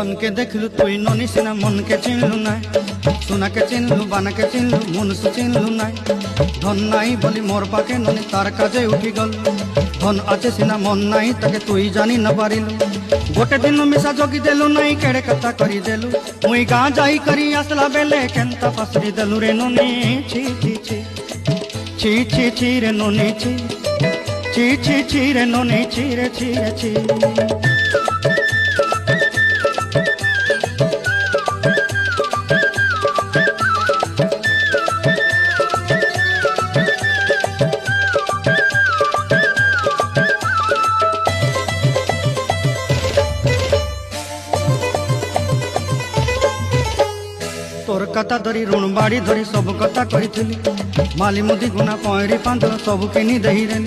धन के देखलु तुई ननी सिना मन के चिन्हलु ना सोना के चिन्हलु बाना के चिन्हलु मुनुष चिन्हलु ना धन नाई बोली मोर पाके ननी तार काजे उठी गल धन आचे सिना मन नाई ताके तुई जानी न पारिलु गोटे दिन मिसा जोगी देलु नाई केड़े कथा करी देलु मुई गाँ जाई करी आसला बेले केंता पासरी देलु रे ननी छी छी छी छी छी छी रे ननी छी छी छी छी रे ननी छी रे छी रे छी। तोर कथा धरी ऋण बाड़ी धरी सब कथा करी माली मुदी गुना पहरी पांद सब किनी दही रे।